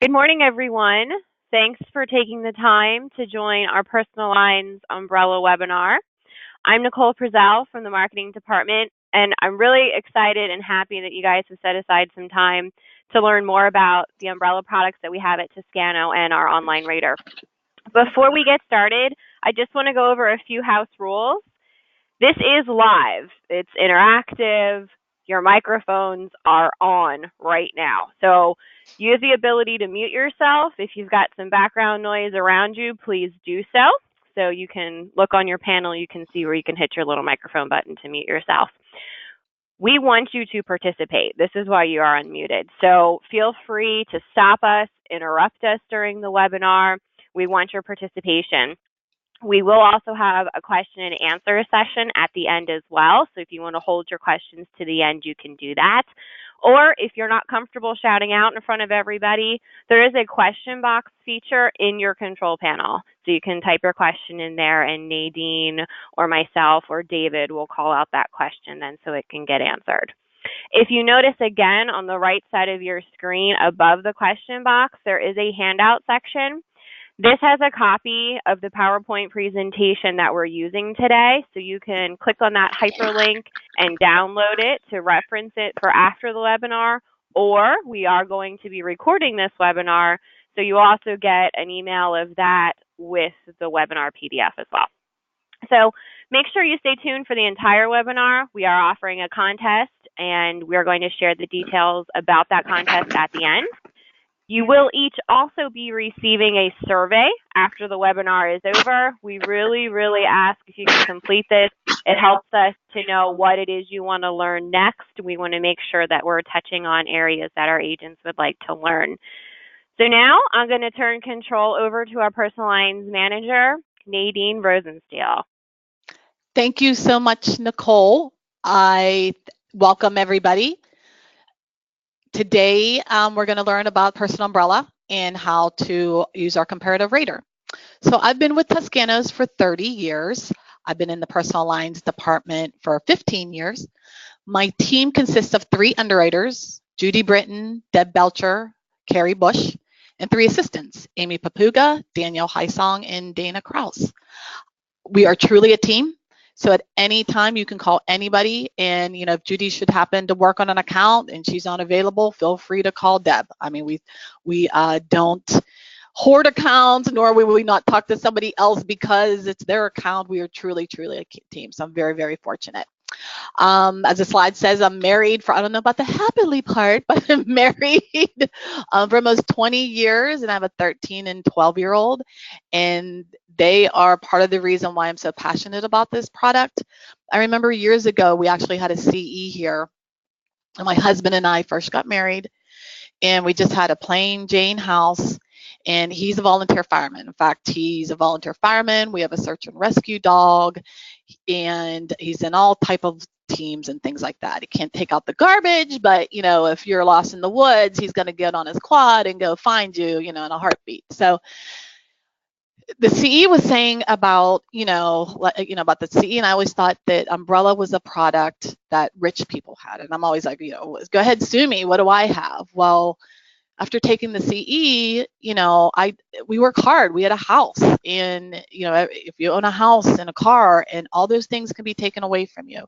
Good morning, everyone. Thanks for taking the time to join our Personal Lines Umbrella webinar. I'm Nicole Frizzell from the Marketing Department, and I'm really excited and happy that you guys have set aside some time to learn more about the umbrella products that we have at Toscano and our online rater. Before we get started, I just want to go over a few house rules. This is live. It's interactive. Your microphones are on right now. So use the ability to mute yourself. If you've got some background noise around you, please do so. So you can look on your panel, you can see where you can hit your little microphone button to mute yourself. We want you to participate. This is why you are unmuted. So feel free to stop us, interrupt us during the webinar. We want your participation. We will also have a question and answer session at the end as well. So if you want to hold your questions to the end, you can do that. Or if you're not comfortable shouting out in front of everybody, there is a question box feature in your control panel. So you can type your question in there and Nadine or myself or David will call out that question then so it can get answered. If you notice again on the right side of your screen above the question box, there is a handout section. This has a copy of the PowerPoint presentation that we're using today, so you can click on that hyperlink and download it to reference it for after the webinar, or we are going to be recording this webinar, so you also get an email of that with the webinar PDF as well. So make sure you stay tuned for the entire webinar. We are offering a contest, and we're going to share the details about that contest at the end. You will each also be receiving a survey after the webinar is over. We really ask if you can complete this. It helps us to know what it is you want to learn next. We want to make sure that we're touching on areas that our agents would like to learn. So now I'm going to turn control over to our Personal Lines Manager, Nadine Rosensteel. Thank you so much, Nicole. I welcome everybody. Today, we're going to learn about Personal Umbrella and how to use our comparative rater. So I've been with Toscano's for 30 years. I've been in the Personal Lines department for 15 years. My team consists of 3 underwriters, Judy Britton, Deb Belcher, Carrie Bush, and 3 assistants, Amy Papuga, Danielle Heisong, and Dana Kraus. We are truly a team. So at any time you can call anybody, and if Judy should happen to work on an account and she's unavailable, feel free to call Deb. I mean, we don't hoard accounts, nor will we not talk to somebody else because it's their account. We are truly a team. So I'm very fortunate. As the slide says, I'm married for, I don't know about the happily part, but I'm married for almost 20 years, and I have a 13 and 12-year-old, and they are part of the reason why I'm so passionate about this product. I remember years ago, we actually had a CE here, and my husband and I first got married, and we just had a plain Jane house, and he's a volunteer fireman. In fact, he's a volunteer fireman. We have a search and rescue dog, and he's in all type of teams and things like that. He can't take out the garbage, but if you're lost in the woods, he's going to get on his quad and go find you, in a heartbeat. So the CE was saying about, about the CE, and I always thought that umbrella was a product that rich people had. And I'm always like, go ahead, sue me. What do I have? Well, after taking the CE, we work hard. We had a house, and if you own a house and a car, and all those things can be taken away from you.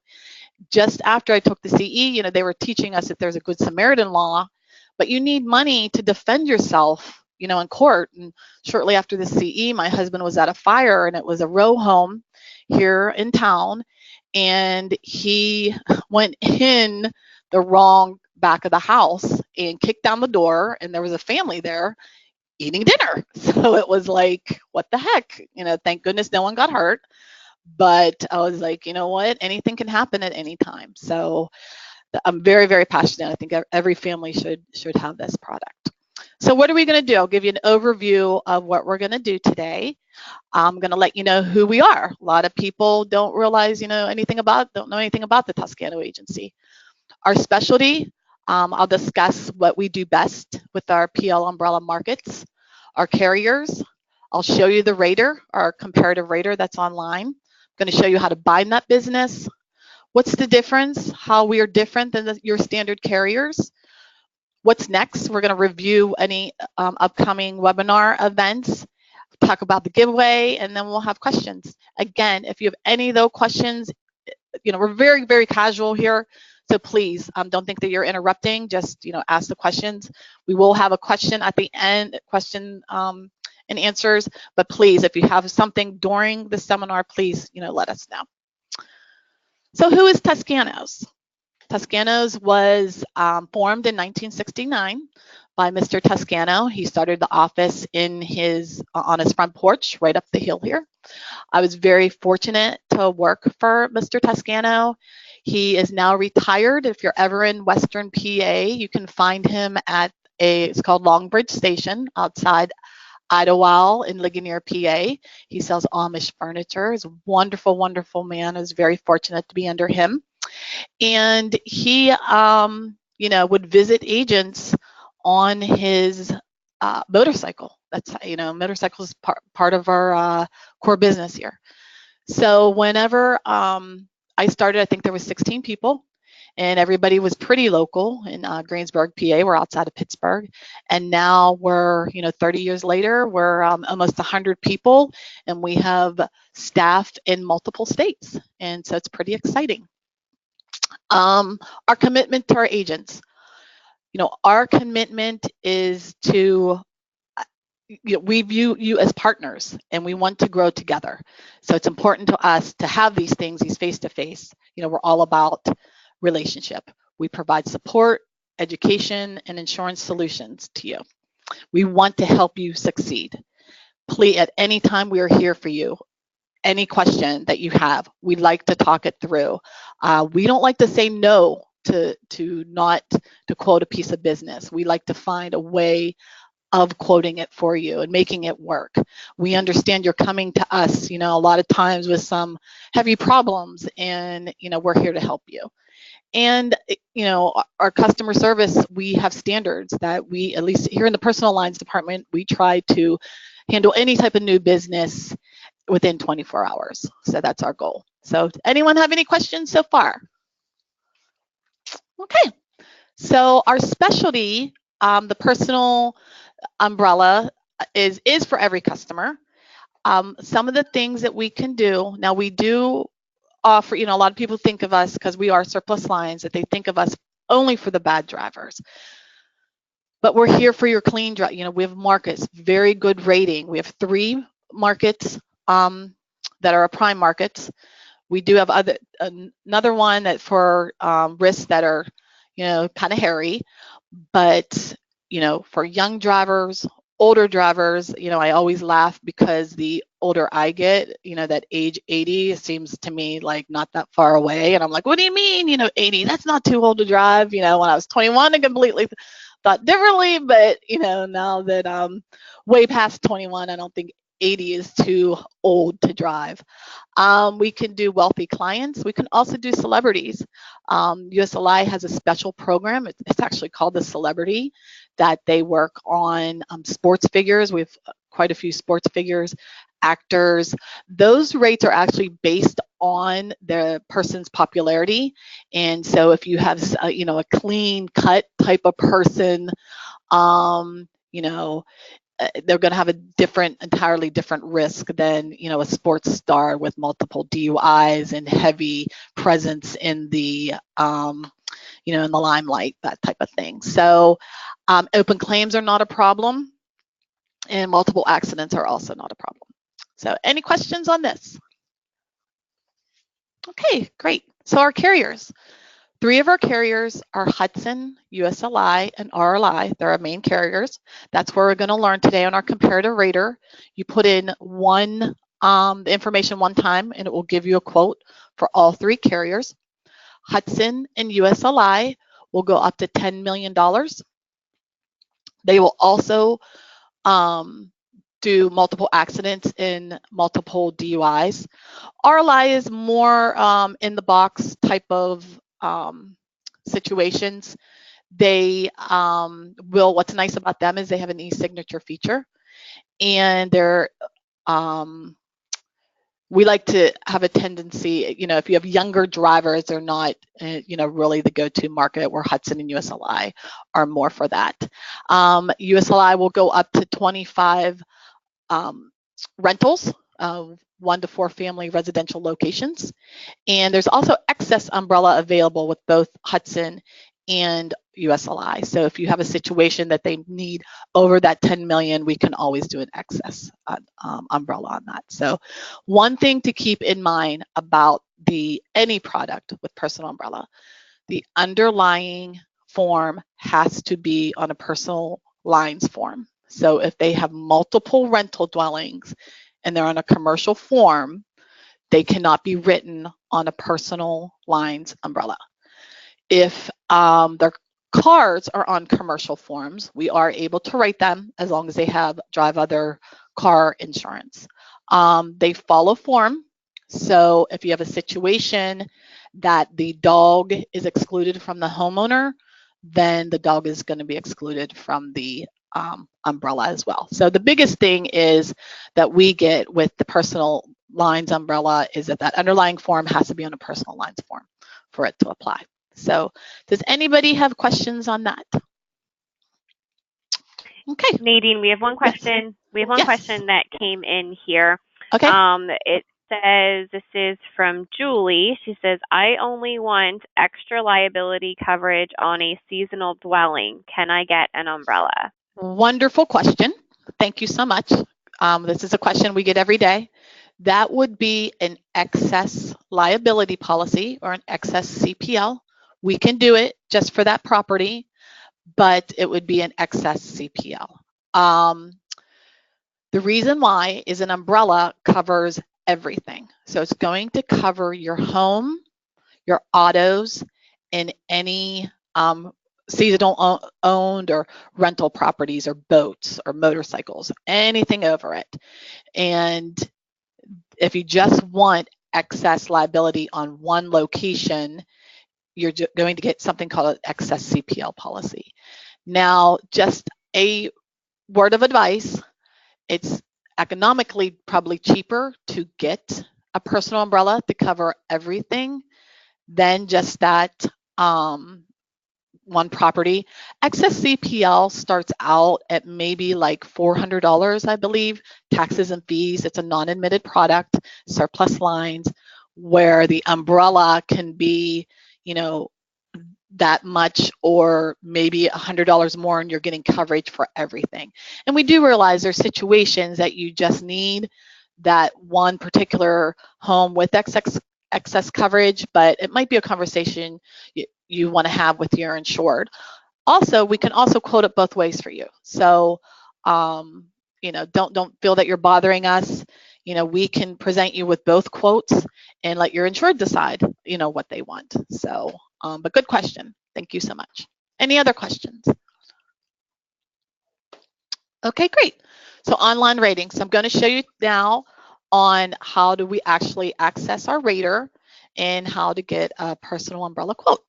Just after I took the CE, they were teaching us that there's a Good Samaritan law, but you need money to defend yourself, in court. And shortly after the CE, my husband was at a fire, and it was a row home here in town, and he went in the wrong back of the house and kicked down the door, and there was a family there eating dinner. So it was like, what the heck? Thank goodness no one got hurt. But I was like, you know what? Anything can happen at any time. So I'm very passionate. I think every family should have this product. So what are we going to do? I'll give you an overview of what we're going to do today. I'm going to let you know who we are. A lot of people don't realize, don't know anything about the Toscano agency. Our specialty, I'll discuss what we do best with our PL umbrella markets, our carriers. I'll show you the rater, our comparative rater that's online. I'm going to show you how to bind that business. What's the difference? How we are different than your standard carriers. what's next. We're going to review any upcoming webinar events, talk about the giveaway, and then we'll have questions. Again, if you have any of those questions, we're very, very casual here. So please don't think that you're interrupting. Just, ask the questions. We will have a question at the end, question and answers. But please, if you have something during the seminar, please, let us know. So who is Toscanos? Toscanos was formed in 1969 by Mr. Toscano. He started the office on his front porch right up the hill here. I was very fortunate to work for Mr. Toscano. He is now retired. If you're ever in Western PA, you can find him at it's called Longbridge Station outside Idlewild in Ligonier, PA. He sells Amish furniture. He's a wonderful, wonderful man. I was very fortunate to be under him. And he, would visit agents on his motorcycle. That's, motorcycle is part of our core business here. So whenever I started, I think there was 16 people, and everybody was pretty local in Greensburg, PA. We're outside of Pittsburgh, and now we're, 30 years later, we're almost 100 people, and we have staff in multiple states, and so it's pretty exciting. Our commitment to our agents. Our commitment is to, we view you as partners, and we want to grow together. So it's important to us to have these things, these face-to-face. We're all about relationship. We provide support, education, and insurance solutions to you. We want to help you succeed. Please, at any time, we are here for you. Any question that you have, we'd like to talk it through. We don't like to say no to quote a piece of business. We like to find a way of quoting it for you and making it work. We understand you're coming to us, a lot of times with some heavy problems, and, we're here to help you. And, our customer service, we have standards that we, at least here in the personal lines department, we try to handle any type of new business within 24 hours. So that's our goal. So anyone have any questions so far? Okay. So our specialty, the personal umbrella is for every customer. Some of the things that we can do, now we do offer, a lot of people think of us, because we are surplus lines, that they think of us only for the bad drivers. But we're here for your clean drive. We have markets, very good rating. We have 3 markets that are prime markets. We do have another one that for risks that are, kind of hairy, but, for young drivers, older drivers, I always laugh because the older I get, that age 80 seems to me like not that far away. And I'm like, what do you mean, 80? That's not too old to drive. When I was 21, I completely thought differently, but, now that I'm way past 21, I don't think 80 is too old to drive. We can do wealthy clients. We can also do celebrities. USLI has a special program. It's actually called the Celebrity, that they work on sports figures. We have quite a few sports figures, actors. Those rates are actually based on the person's popularity. And so if you have, a clean cut type of person, they're going to have a entirely different risk than, a sports star with multiple DUIs and heavy presence in the, in the limelight, that type of thing. So open claims are not a problem, and multiple accidents are also not a problem. So any questions on this? Okay, great. So our carriers. 3 of our carriers are Hudson, USLI, and RLI. They're our main carriers. That's where we're going to learn today on our comparative rater. You put in the information one time, and it will give you a quote for all 3 carriers. Hudson and USLI will go up to $10 million. They will also do multiple accidents and multiple DUIs. RLI is more in the box type of situations. They what's nice about them is they have an e-signature feature, and they're we like to have a tendency, if you have younger drivers, they're not, really the go-to market, where Hudson and USLI are more for that. USLI will go up to 25 rentals of 1 to 4 family residential locations. And there's also excess umbrella available with both Hudson and USLI. So if you have a situation that they need over that 10 million, we can always do an excess umbrella on that. So one thing to keep in mind about any product with personal umbrella, the underlying form has to be on a personal lines form. So if they have multiple rental dwellings and they're on a commercial form, they cannot be written on a personal lines umbrella. If their cars are on commercial forms, we are able to write them as long as they drive other car insurance. They follow form. So if you have a situation that the dog is excluded from the homeowner, then the dog is going to be excluded from the umbrella as well. So the biggest thing is that we get with the personal lines umbrella is that underlying form has to be on a personal lines form for it to apply. So does anybody have questions on that? Okay. Nadine, we have one question. Yes. We have one question that came in here. Okay. It says, this is from Julie. She says, I only want extra liability coverage on a seasonal dwelling. Can I get an umbrella? Wonderful question. Thank you so much. This is a question we get every day. That would be an excess liability policy or an excess CPL. We can do it just for that property, but it would be an excess CPL. The reason why is an umbrella covers everything. So it's going to cover your home, your autos, and any seasonal owned or rental properties or boats or motorcycles, anything over it. And if you just want excess liability on one location, you're going to get something called an excess CPL policy. Now, just a word of advice, it's economically probably cheaper to get a personal umbrella to cover everything than just that one property. Excess CPL starts out at maybe like $400, I believe, taxes and fees. It's a non-admitted product, surplus lines, where the umbrella can be, that much or maybe $100 more, and you're getting coverage for everything. And we do realize there's situations that you just need that one particular home with excess coverage, but it might be a conversation you want to have with your insured. Also, we can also quote it both ways for you. So, don't feel that you're bothering us. We can present you with both quotes and let your insured decide, what they want. So, but good question. Thank you so much. Any other questions? Okay, great. So online rating. So I'm going to show you now on how do we actually access our rater and how to get a personal umbrella quote.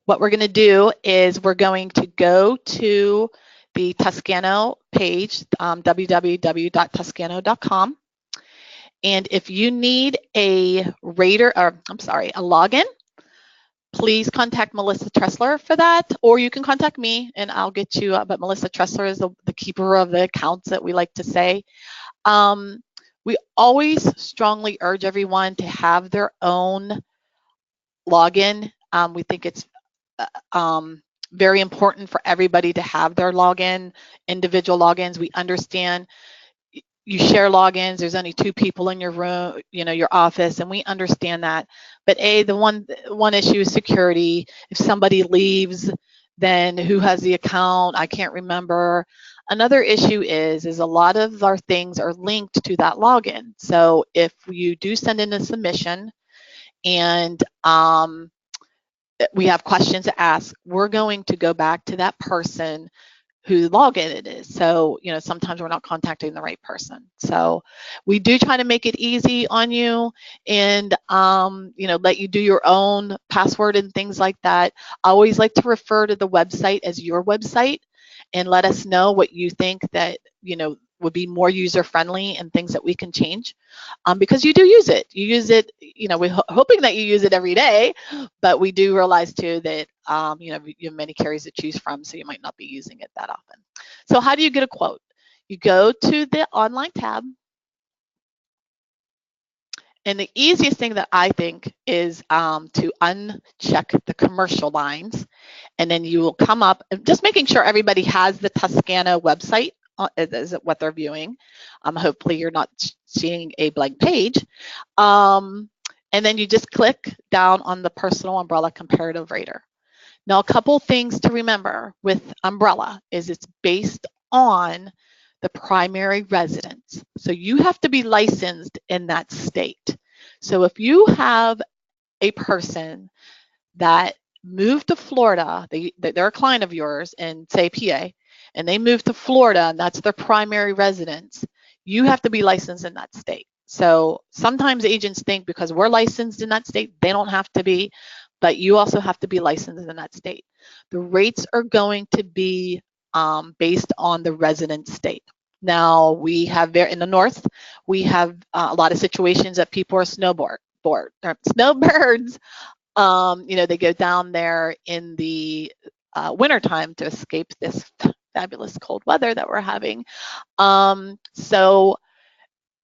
What we're going to do is we're going to go to the Toscano page, www.toscano.com. And if you need a rater, a login, please contact Melissa Tressler for that, or you can contact me and I'll get you, but Melissa Tressler is the keeper of the accounts, that we like to say. We always strongly urge everyone to have their own login. We think it's very important for everybody to have their login, individual logins. We understand you share logins, there's only 2 people in your room, your office, and we understand that. But the one issue is security. If somebody leaves, then who has the account? I can't remember. Another issue is a lot of our things are linked to that login. So if you do send in a submission and we have questions to ask, we're going to go back to that person whose login it is. So, sometimes we're not contacting the right person. So we do try to make it easy on you and, let you do your own password and things like that. I always like to refer to the website as your website and let us know what you think that, would be more user-friendly and things that we can change, because you do use it. You use it, we're hoping that you use it every day, but we do realize too that, you have many carriers to choose from, so you might not be using it that often. So how do you get a quote? You go to the online tab, and the easiest thing that I think is to uncheck the commercial lines, and then you will come up, just making sure everybody has the Toscana website is what they're viewing. Hopefully you're not seeing a blank page. And then you just click down on the personal umbrella comparative rater. Now, a couple things to remember with umbrella is it's based on the primary residence. So you have to be licensed in that state. So if you have a person that moved to Florida, they're a client of yours in, say, PA, and they moved to Florida and that's their primary residence, you have to be licensed in that state. So sometimes agents think because we're licensed in that state, they don't have to be, but you also have to be licensed in that state. The rates are going to be based on the resident state. Now, we have in the north, we have a lot of situations that people are snowbirds. They go down there in the wintertime to escape this fabulous cold weather that we're having. So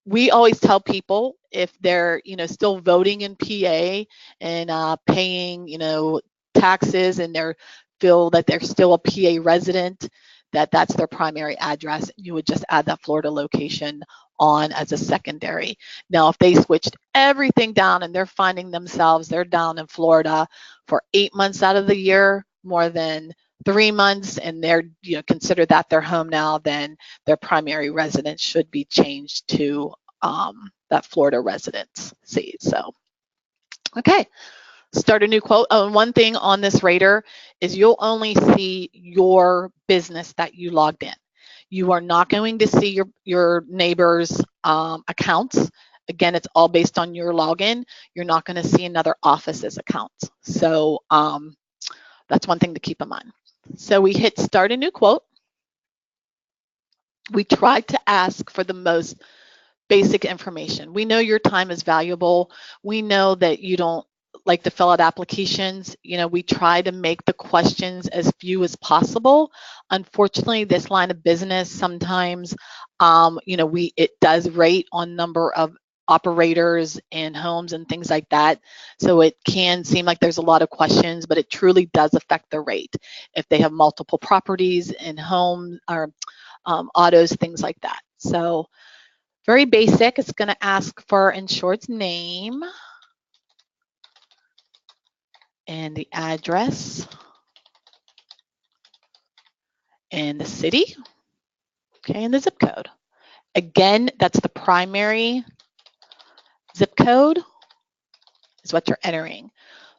we always tell people if they're, still voting in PA and paying, taxes, and they feel that they're still a PA resident, that's their primary address. You would just add that Florida location on as a secondary. Now, if they switched everything down and they're finding themselves, they're down in Florida for 8 months out of the year, more than 3 months, and they're, consider that their home now, then their primary residence should be changed to that Florida residency. So, okay. Start a new quote. Oh, and one thing on this rater is you'll only see your business that you logged in. You are not going to see your neighbor's accounts. Again, it's all based on your login. You're not going to see another office's accounts. So that's one thing to keep in mind. So we hit start a new quote. We tried to ask for the most basic information. We know your time is valuable. We know that you don't like to fill out applications. We try to make the questions as few as possible. Unfortunately, this line of business sometimes, it does rate on number of operators and homes and things like that. So it can seem like there's a lot of questions, but it truly does affect the rate. If they have multiple properties and homes or autos, things like that. So very basic. It's going to ask for insured's name and the address and the city, okay, and the zip code. Again, that's the primary zip code is what you're entering.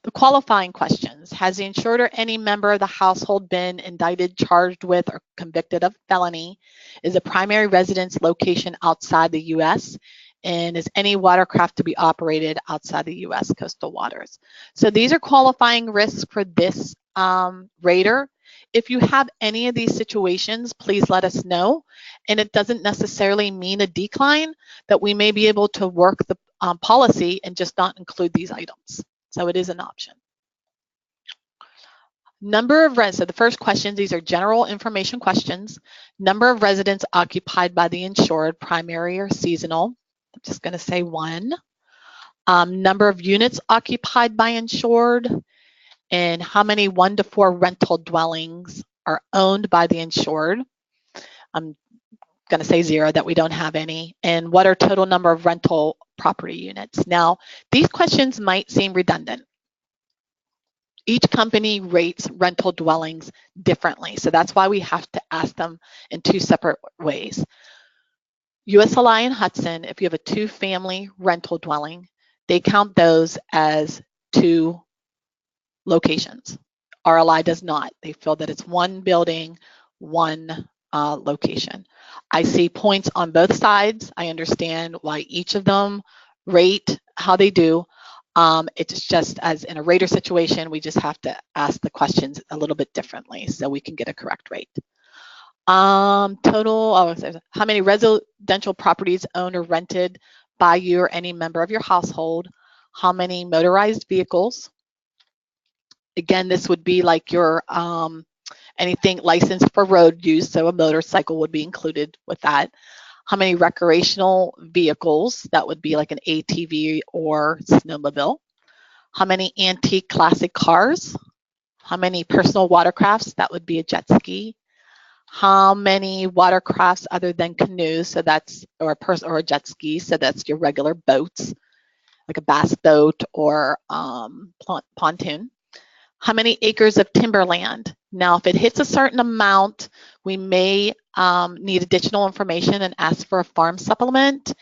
The qualifying questions: has the insured or any member of the household been indicted, charged with, or convicted of felony? Is the primary residence location outside the U.S.? And is any watercraft to be operated outside the U.S. coastal waters? So these are qualifying risks for this rater. If you have any of these situations, please let us know. And it doesn't necessarily mean a decline, that we may be able to work the policy and just not include these items. So it is an option. Number of residents, so the first question, these are general information questions. Number of residents occupied by the insured, primary or seasonal. I'm just going to say 1. Number of units occupied by insured, and how many 1 to 4 rental dwellings are owned by the insured. I'm going to say 0, that we don't have any. And what are total number of rental property units? Now, these questions might seem redundant. Each company rates rental dwellings differently. So that's why we have to ask them in 2 separate ways. USLI and Hudson, if you have a 2-family rental dwelling, they count those as 2 locations. RLI does not. They feel that it's 1 building, 1 location. I see points on both sides. I understand why each of them rate how they do. It's just, as in a rater situation, we just have to ask the questions a little bit differently so we can get a correct rate. How many residential properties owned or rented by you or any member of your household? How many motorized vehicles? Again, this would be like your anything licensed for road use, so a motorcycle would be included with that. How many recreational vehicles? That would be like an ATV or snowmobile. How many antique classic cars? How many personal watercrafts? That would be a jet ski. How many watercrafts other than canoes? So that's or a jet ski. So that's your regular boats, like a bass boat or pontoon. How many acres of timberland? Now, if it hits a certain amount, we may need additional information and ask for a farm supplement.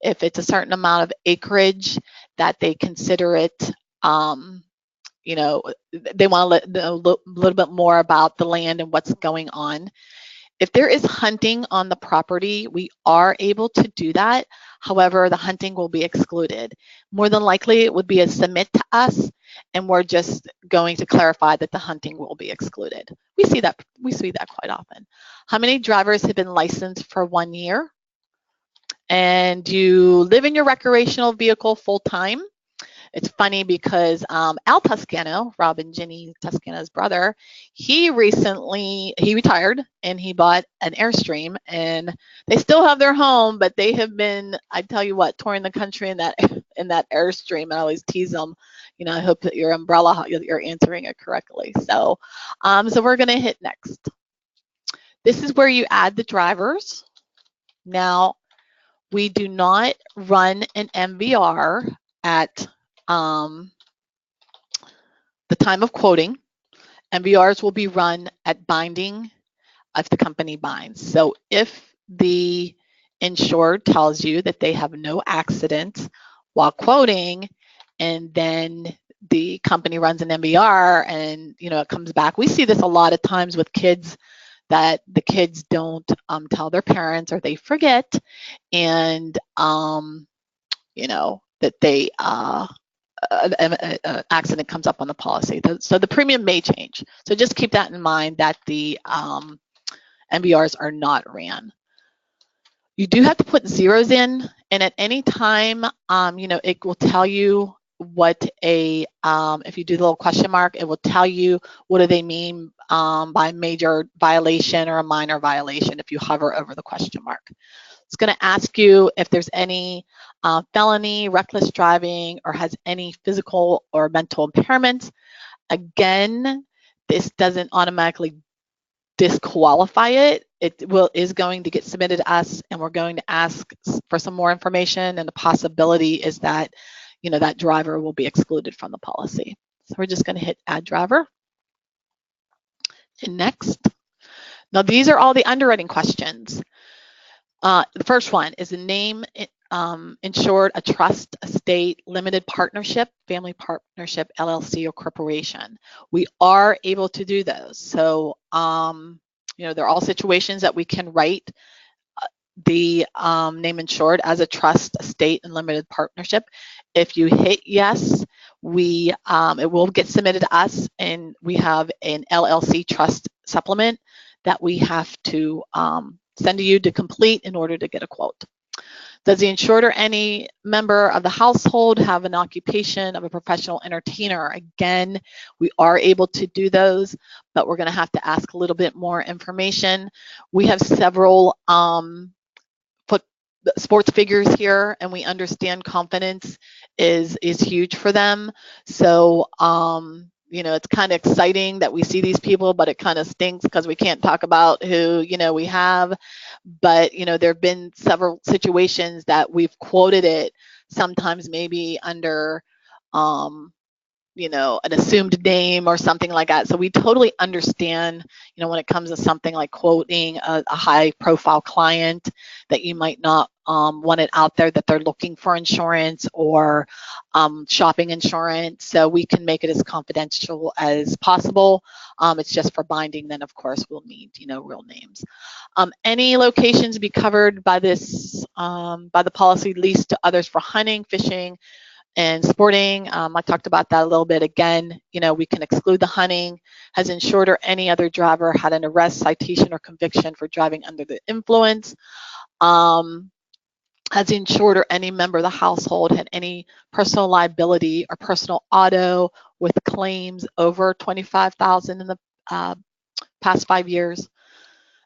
If it's a certain amount of acreage that they consider it, you know, they want to know a little bit more about the land and what's going on. If there is hunting on the property, we are able to do that. However, the hunting will be excluded. More than likely, it would be a submit to us, and we're just going to clarify that the hunting will be excluded. We see that quite often. How many drivers have been licensed for 1 year? And you live in your recreational vehicle full time? It's funny because Al Toscano, Rob and Jenny Toscano's brother, he retired and he bought an Airstream, and they still have their home, but they have been, I tell you what, touring the country in that Airstream. And I always tease them, I hope that your umbrella, you're answering it correctly. So, so we're going to hit next. This is where you add the drivers. Now, we do not run an MVR at the time of quoting. MVRs will be run at binding if the company binds. So if the insured tells you that they have no accident while quoting, and then the company runs an MVR and it comes back. We see this a lot of times with kids, that the kids don't tell their parents, or they forget, and that they an accident comes up on the policy. So the premium may change. So just keep that in mind, that the MVRs are not ran. You do have to put zeros in, and at any time, it will tell you what if you do the little question mark, it will tell you what do they mean by major violation or a minor violation if you hover over the question mark. It's going to ask you if there's any felony, reckless driving, or has any physical or mental impairment. Again, this doesn't automatically disqualify it. It is going to get submitted to us, and we're going to ask for some more information, and the possibility is that that driver will be excluded from the policy. So we're just going to hit add driver. And next. Now these are all the underwriting questions. The first one is the name insured, a trust, estate, limited partnership, family partnership, LLC, or corporation. We are able to do those. So, there are all situations that we can write the name insured as a trust, estate, and limited partnership. If you hit yes, it will get submitted to us, and we have an LLC trust supplement that we have to send to you to complete in order to get a quote. Does the insured or any member of the household have an occupation of a professional entertainer? Again, we are able to do those, but we're going to have to ask a little bit more information. We have several sports figures here, and we understand confidence is huge for them. So it's kind of exciting that we see these people, but it kind of stinks because we can't talk about who we have. But there have been several situations that we've quoted it, sometimes maybe under an assumed name or something like that. So we totally understand, when it comes to something like quoting a high profile client, that you might not want it out there that they're looking for insurance or shopping insurance. So we can make it as confidential as possible. It's just for binding, then of course we'll need, real names. Any locations be covered by this, by the policy leased to others for hunting, fishing, And sporting, I talked about that a little bit. Again, we can exclude the hunting. Has insured or any other driver had an arrest, citation, or conviction for driving under the influence? Has the insured or any member of the household had any personal liability or personal auto with claims over $25,000 in the past 5 years?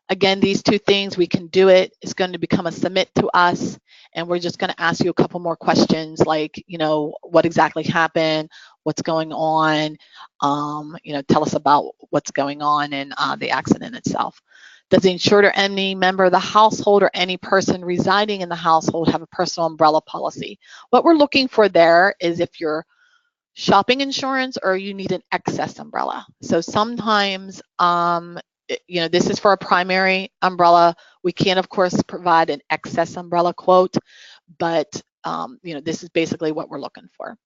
Again, these two things, we can do it. It's going to become a submit to us, and we're just going to ask you a couple more questions like, what exactly happened, what's going on, tell us about what's going on in the accident itself. Does the insured or any member of the household or any person residing in the household have a personal umbrella policy? What we're looking for there is if you're shopping insurance or you need an excess umbrella. So sometimes, this is for a primary umbrella. We can, of course, provide an excess umbrella quote, but this is basically what we're looking for.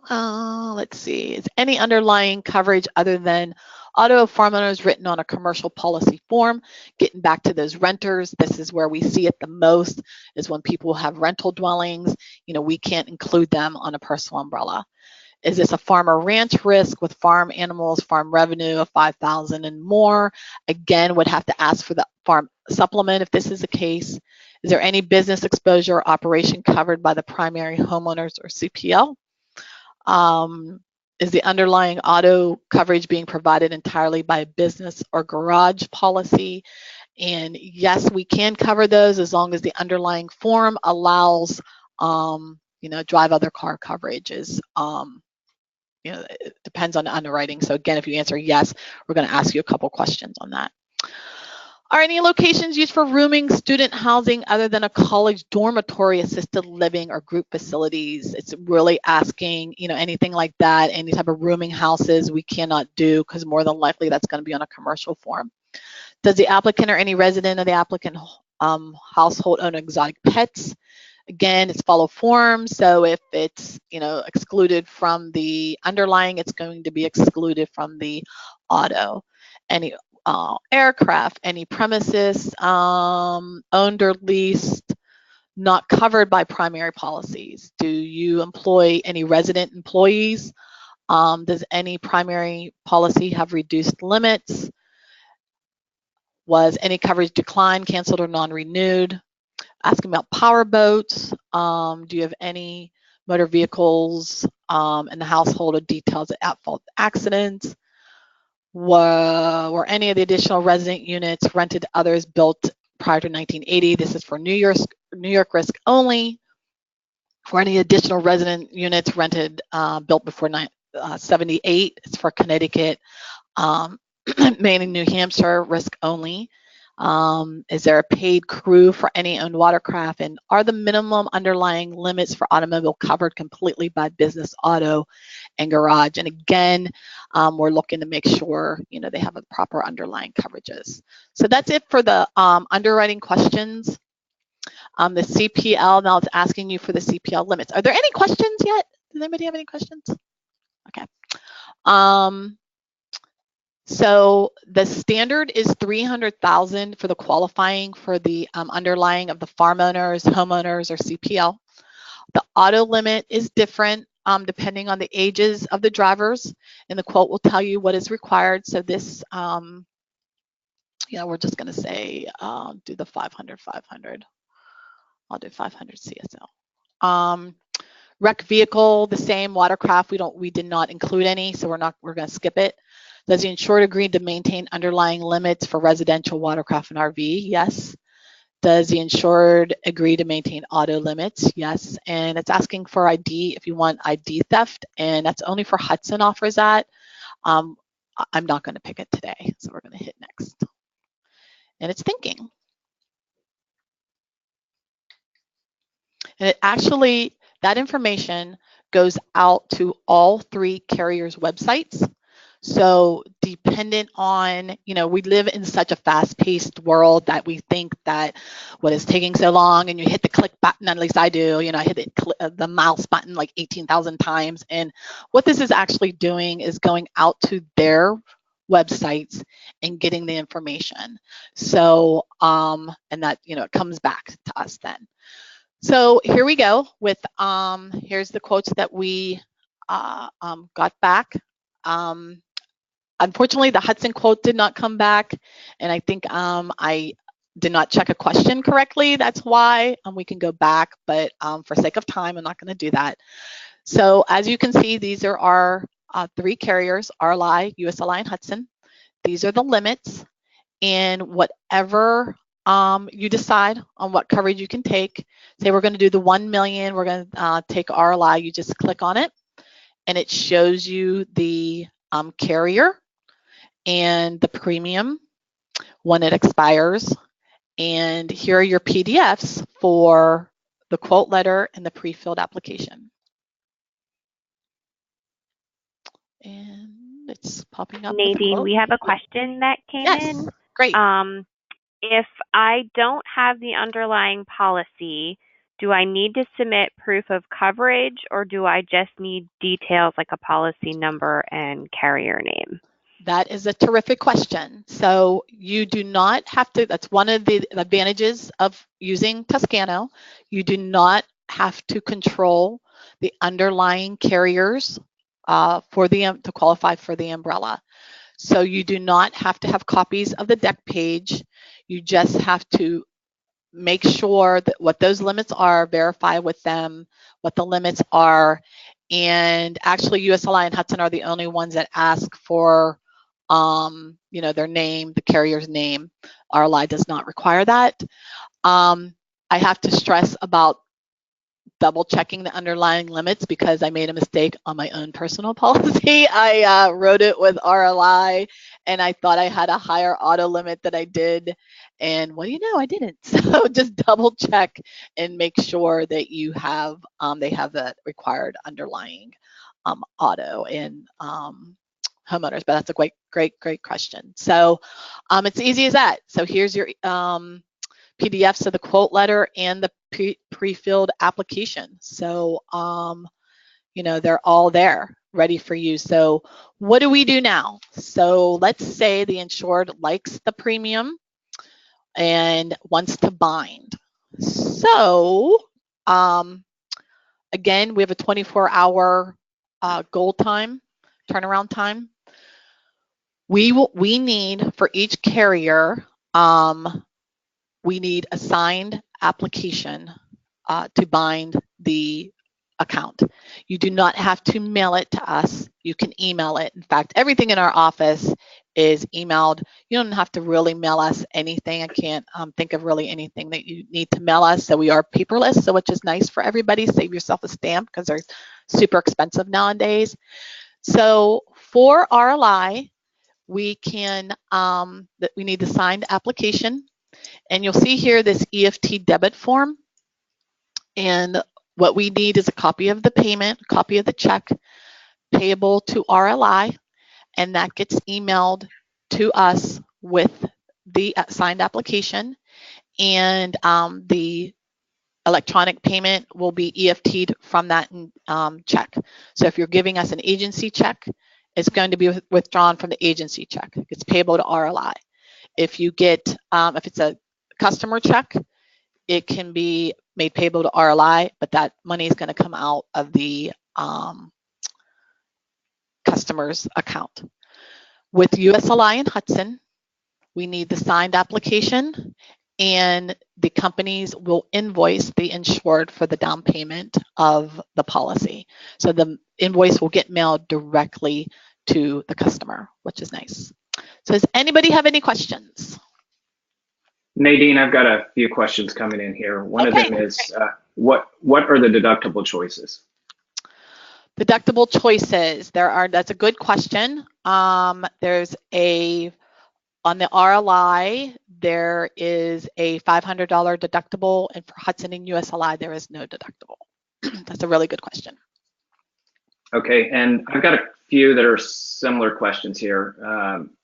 Let's see, is any underlying coverage other than auto farm owners written on a commercial policy form? Getting back to those renters, this is where we see it the most, is when people have rental dwellings, we can't include them on a personal umbrella. Is this a farm or ranch risk with farm animals, farm revenue of $5,000 and more? Again, would have to ask for the farm supplement if this is the case. Is there any business exposure or operation covered by the primary homeowners or CPL? Is the underlying auto coverage being provided entirely by a business or garage policy? And yes, we can cover those as long as the underlying form allows, drive other car coverages. It depends on the underwriting. So again, if you answer yes, we're going to ask you a couple questions on that. Are any locations used for rooming, student housing other than a college dormitory, assisted living, or group facilities? It's really asking, anything like that, any type of rooming houses we cannot do because more than likely that's going to be on a commercial form. Does the applicant or any resident of the applicant household own exotic pets? Again, it's follow form, so if it's excluded from the underlying, it's going to be excluded from the auto. Any aircraft, any premises owned or leased, not covered by primary policies. Do you employ any resident employees? Does any primary policy have reduced limits? Was any coverage declined, canceled, or non-renewed? Asking about power boats. Do you have any motor vehicles in the household or details of at-fault accidents? Were any of the additional resident units rented to others built prior to 1980? This is for New York risk only. For any additional resident units rented built before 78, it's for Connecticut, Maine, and New Hampshire risk only. Is there a paid crew for any owned watercraft? And are the minimum underlying limits for automobile covered completely by business auto and garage? And again, we're looking to make sure, they have a proper underlying coverages. So that's it for the underwriting questions. The CPL, now it's asking you for the CPL limits. Are there any questions yet? Does anybody have any questions? Okay. So the standard is $300,000 for the qualifying for the underlying of the farm owners, homeowners, or CPL. The auto limit is different depending on the ages of the drivers, and the quote will tell you what is required. So this, we're just going to say do the 500. I'll do 500 CSL. Wreck vehicle, the same. Watercraft, we did not include any, so we're going to skip it. Does the insured agree to maintain underlying limits for residential watercraft and RV? Yes. Does the insured agree to maintain auto limits? Yes. And it's asking for ID if you want ID theft, and that's only for Hudson offers that. I'm not going to pick it today, so we're going to hit next. And it's thinking. And it actually, that information goes out to all 3 carriers' websites. So dependent on, we live in such a fast-paced world that we think that what is taking so long, and you hit the click button, at least I do, I hit the mouse button like 18,000 times. And what this is actually doing is going out to their websites and getting the information. So, and that, it comes back to us then. So here we go with, here's the quotes that we got back. Unfortunately, the Hudson quote did not come back, and I think I did not check a question correctly. That's why. We can go back, but for sake of time, I'm not going to do that. So as you can see, these are our 3 carriers, RLI, USLI, and Hudson. These are the limits, and whatever you decide on what coverage you can take. Say we're going to do the 1 million, we're going to take RLI. You just click on it, and it shows you the carrier and the premium when it expires. And here are your PDFs for the quote letter and the pre-filled application. And it's popping up. Nadine, we have a question that came in. Great. If I don't have the underlying policy, do I need to submit proof of coverage, or do I just need details like a policy number and carrier name? That is a terrific question. So you do not have to, that's one of the advantages of using Toscano. You do not have to control the underlying carriers to qualify for the umbrella. So you do not have to have copies of the deck page. You just have to make sure that what those limits are, verify with them what the limits are. And actually USLI and Hudson are the only ones that ask for their name, the carrier's name. RLI does not require that. I have to stress about double checking the underlying limits because I made a mistake on my own personal policy. I wrote it with RLI and I thought I had a higher auto limit than I did. And what do you know, I didn't. So just double check and make sure that you have, they have the required underlying auto and homeowners, but that's a great question. So it's easy as that. So here's your PDFs of the quote letter and the pre-filled application. So they're all there ready for you. So what do we do now? So let's say the insured likes the premium and wants to bind. So again, we have a 24-hour goal time, turnaround time. We need for each carrier, we need a signed application to bind the account. You do not have to mail it to us. You can email it. In fact, everything in our office is emailed. You don't have to really mail us anything. I can't think of really anything that you need to mail us. So we are paperless, so which is nice for everybody. Save yourself a stamp because they're super expensive nowadays. So for RLI, we can we need the signed application, and you'll see here this EFT debit form, and what we need is a copy of the payment, a copy of the check payable to RLI, and that gets emailed to us with the signed application, and the electronic payment will be EFT'd from that check. So if you're giving us an agency check, it's going to be withdrawn from the agency check. It's payable to RLI. If you get, if it's a customer check, it can be made payable to RLI, but that money is going to come out of the customer's account. With USLI and Hudson, we need the signed application, and the companies will invoice the insured for the down payment of the policy. So the invoice will get mailed directly to the customer, which is nice. So does anybody have any questions? Nadine, I've got a few questions coming in here. One of them is, what are the deductible choices? Deductible choices, that's a good question. There's on the RLI, there is a $500 deductible, and for Hudson and USLI, there is no deductible. That's a really good question. Okay, and I've got a few that are similar questions here.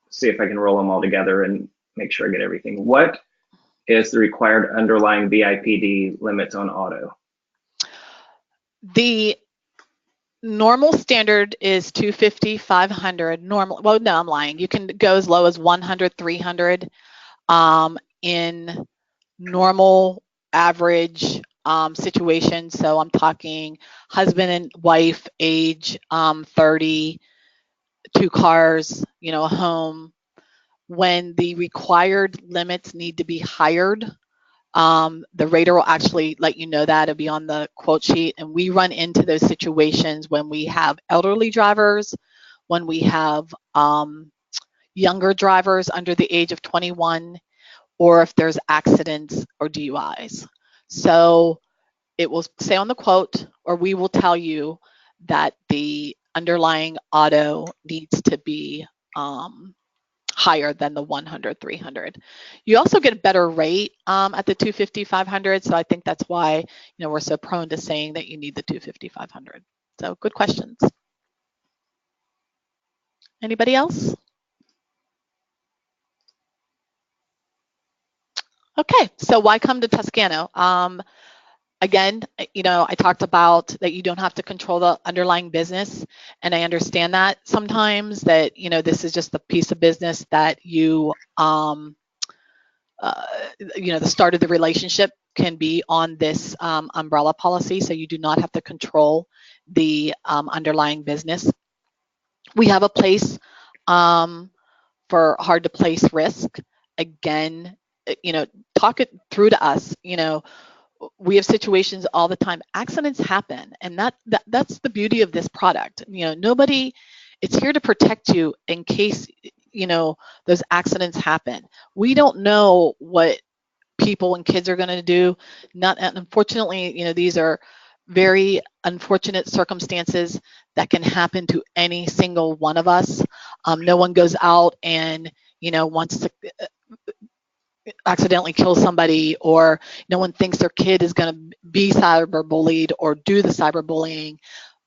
See if I can roll them all together and make sure I get everything. What is the required underlying BIPD limits on auto? The normal standard is 250, 500. Normal, well, no, I'm lying. You can go as low as 100, 300 in normal, average, situations. So I'm talking husband and wife, age 30, 2 cars, you know, a home. When the required limits need to be higher, the rater will actually let you know that. It'll be on the quote sheet. And we run into those situations when we have elderly drivers, when we have younger drivers under the age of 21, or if there's accidents or DUIs. So it will say on the quote, or we will tell you that the underlying auto needs to be higher than the 100, 300. You also get a better rate at the 250, 500. So I think that's why, you know, we're so prone to saying that you need the 250, 500. So good questions. Anybody else? Okay, so why come to Toscano? Again, you know, I talked about that you don't have to control the underlying business, and I understand that sometimes that, you know, this is just a piece of business that you, you know, the start of the relationship can be on this umbrella policy, so you do not have to control the underlying business. We have a place for hard to place risk. Again, you know, talk it through to us. You know, we have situations all the time. Accidents happen, and that's the beauty of this product. You know, nobody, it's here to protect you in case, you know, those accidents happen. We don't know what people and kids are going to do. Unfortunately, you know, these are very unfortunate circumstances that can happen to any single one of us. No one goes out and, you know, wants to accidentally kill somebody, or no one thinks their kid is going to be cyberbullied or do the cyberbullying,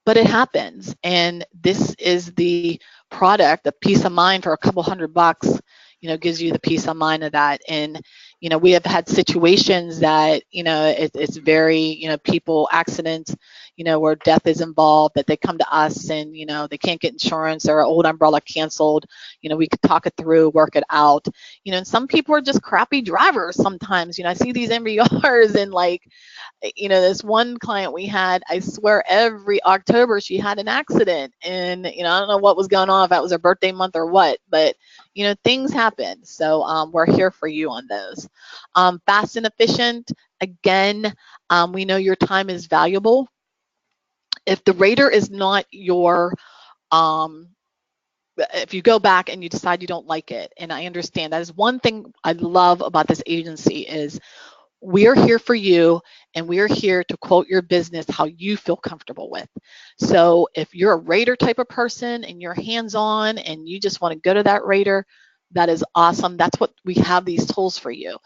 but it happens. And this is the product, the peace of mind for a couple $100, you know, gives you the peace of mind of that. And, you know, we have had situations that, you know, it's very, you know, people, accidents, you know, where death is involved, that they come to us and, you know, they can't get insurance, or old umbrella canceled. You know, we could talk it through, work it out. You know, and some people are just crappy drivers sometimes. You know, I see these MVRs and, like, you know, this one client we had, I swear every October she had an accident, and, you know, I don't know what was going on, if that was her birthday month or what, but, you know, things happen. So we're here for you on those. Fast and efficient. Again, we know your time is valuable. If the rater is not your, if you go back and you decide you don't like it, and I understand, that is one thing I love about this agency is we're here for you, and we're here to quote your business how you feel comfortable with. So if you're a rater type of person and you're hands-on and you just want to go to that rater, that is awesome. That's what we have these tools for you.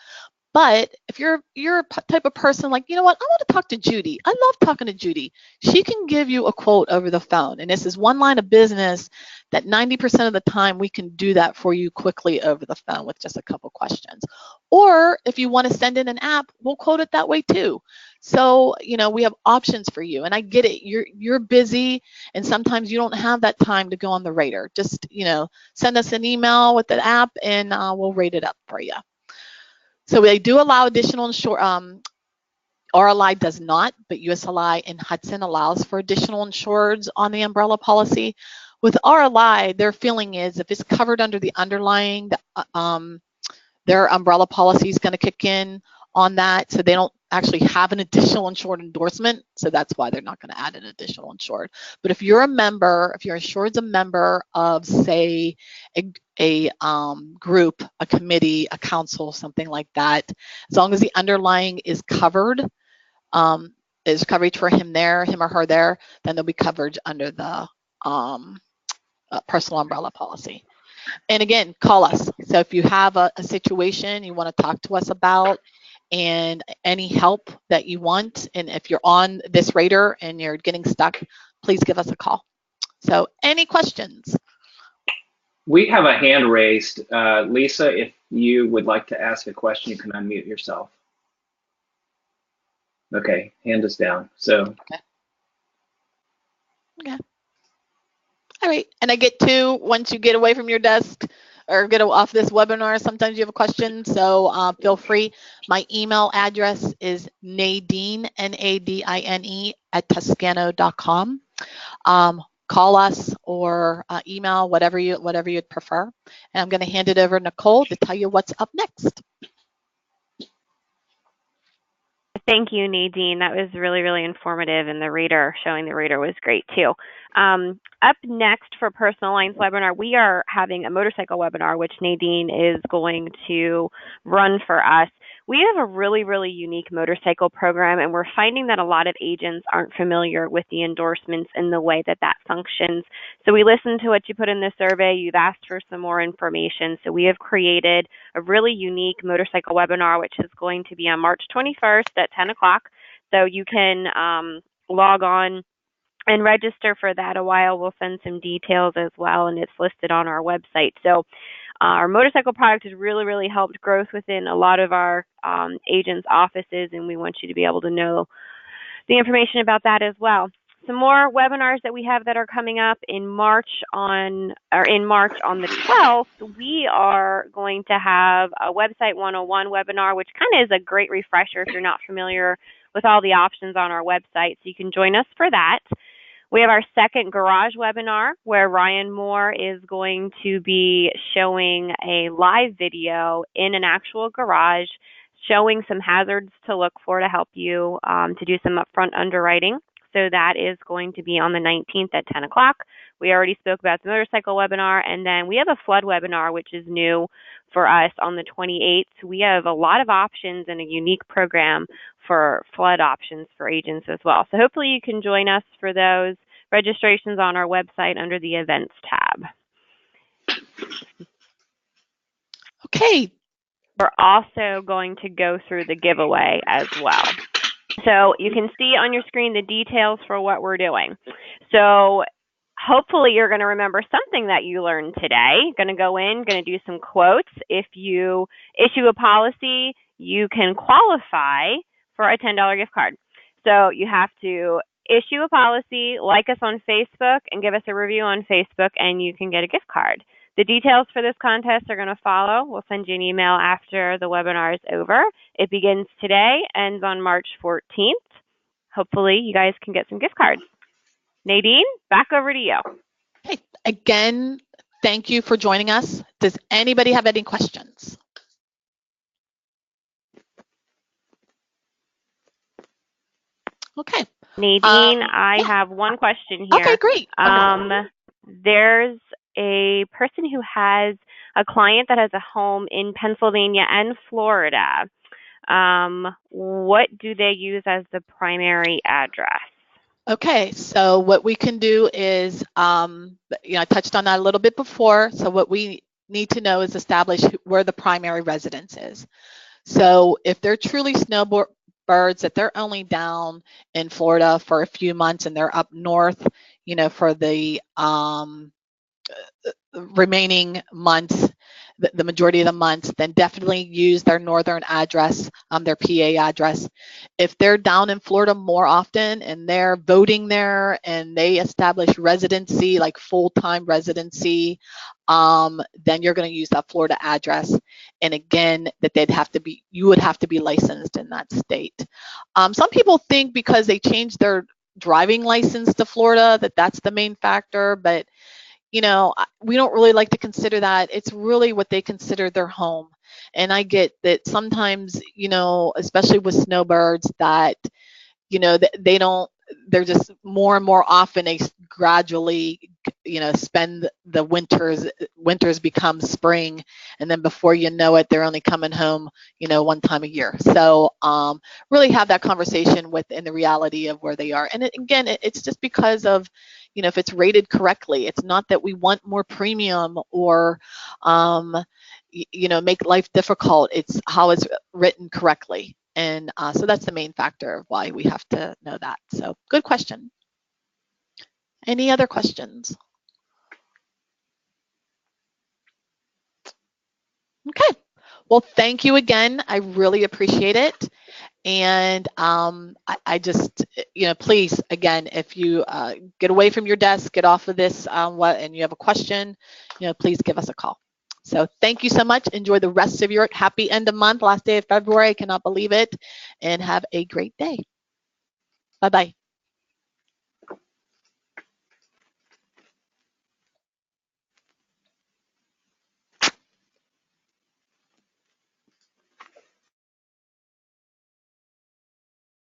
But if you're a type of person like, you know what, I want to talk to Judy. I love talking to Judy. She can give you a quote over the phone. And this is one line of business that 90% of the time we can do that for you quickly over the phone with just a couple questions. Or if you want to send in an app, we'll quote it that way too. So, you know, we have options for you. And I get it. You're busy, and sometimes you don't have that time to go on the rater. Just, you know, send us an email with the app, and we'll rate it up for you. So they do allow additional RLI does not, but USLI and Hudson allows for additional insureds on the umbrella policy. With RLI, their feeling is if it's covered under the underlying, their umbrella policy is going to kick in on that, so they don't actually have an additional insured endorsement, so that's why they're not going to add an additional insured. But if you're a member, if your insured's a member of, say, a group, a committee, a council, something like that, as long as the underlying is covered, is coverage for him or her there, then they'll be covered under the personal umbrella policy. And again, call us. So if you have a situation you want to talk to us about, and any help that you want, and if you're on this rater and you're getting stuck, please give us a call. So any questions? We have a hand raised. Lisa, if you would like to ask a question, you can unmute yourself. Okay, hand is down. So. Okay. All right, and I get to, once you get away from your desk, or get off this webinar, sometimes you have a question. So feel free. My email address is Nadine, Nadine @toscano.com. Call us or email, whatever you'd prefer. And I'm going to hand it over to Nicole to tell you what's up next. Thank you, Nadine. That was really, really informative, and showing the rater was great too. Up next for Personal Lines webinar, we are having a motorcycle webinar, which Nadine is going to run for us. We have a really, really unique motorcycle program, and we're finding that a lot of agents aren't familiar with the endorsements and the way that that functions. So we listened to what you put in the survey. You've asked for some more information. So we have created a really unique motorcycle webinar, which is going to be on March 21st at 10 o'clock. So you can log on and register for that a while. We'll send some details as well, and it's listed on our website. So our motorcycle product has really, really helped growth within a lot of our agents' offices, and we want you to be able to know the information about that as well. Some more webinars that we have that are coming up in March on the 12th, we are going to have a Website 101 webinar, which kind of is a great refresher if you're not familiar with all the options on our website. So you can join us for that. We have our second garage webinar where Ryan Moore is going to be showing a live video in an actual garage, showing some hazards to look for to help you to do some upfront underwriting. So that is going to be on the 19th at 10 o'clock. We already spoke about the motorcycle webinar, and then we have a flood webinar, which is new for us on the 28th. We have a lot of options and a unique program for flood options for agents as well. So hopefully you can join us for those. Registrations on our website under the events tab. Okay. We're also going to go through the giveaway as well. So you can see on your screen the details for what we're doing. So hopefully you're going to remember something that you learned today. Going to go in, going to do some quotes. If you issue a policy, you can qualify for a $10 gift card. So you have to issue a policy, like us on Facebook, and give us a review on Facebook, and you can get a gift card. The details for this contest are going to follow. We'll send you an email after the webinar is over. It begins today, ends on March 14th. Hopefully you guys can get some gift cards. Nadine, back over to you. Hey, again, thank you for joining us. Does anybody have any questions? Okay. Nadine, I have one question here. Okay, great. There's a person who has a client that has a home in Pennsylvania and Florida. What do they use as the primary address? Okay, so what we can do is, I touched on that a little bit before. So what we need to know is establish where the primary residence is. So if they're truly snowbirds, that they're only down in Florida for a few months and they're up north, for the remaining months, the majority of the months, then definitely use their northern address, their PA address. If they're down in Florida more often and they're voting there and they establish residency, like full-time residency, then you're going to use that Florida address. And again, you would have to be licensed in that state. Some people think because they changed their driving license to Florida that's the main factor, but we don't really like to consider that. It's really what they consider their home. And I get that sometimes, especially with snowbirds, that, they're just more and more often they gradually, spend the winters become spring. And then before you know it, they're only coming home, one time a year. So really have that conversation within the reality of where they are. And it's just because of, if it's rated correctly. It's not that we want more premium or, make life difficult. It's how it's written correctly. And so that's the main factor of why we have to know that. So good question. Any other questions? Okay. Well, thank you again. I really appreciate it. And I just, please, again, if you get away from your desk, get off of this, and you have a question, please give us a call. So thank you so much. Enjoy the rest of your happy end of month, last day of February. I cannot believe it. And have a great day. Bye-bye.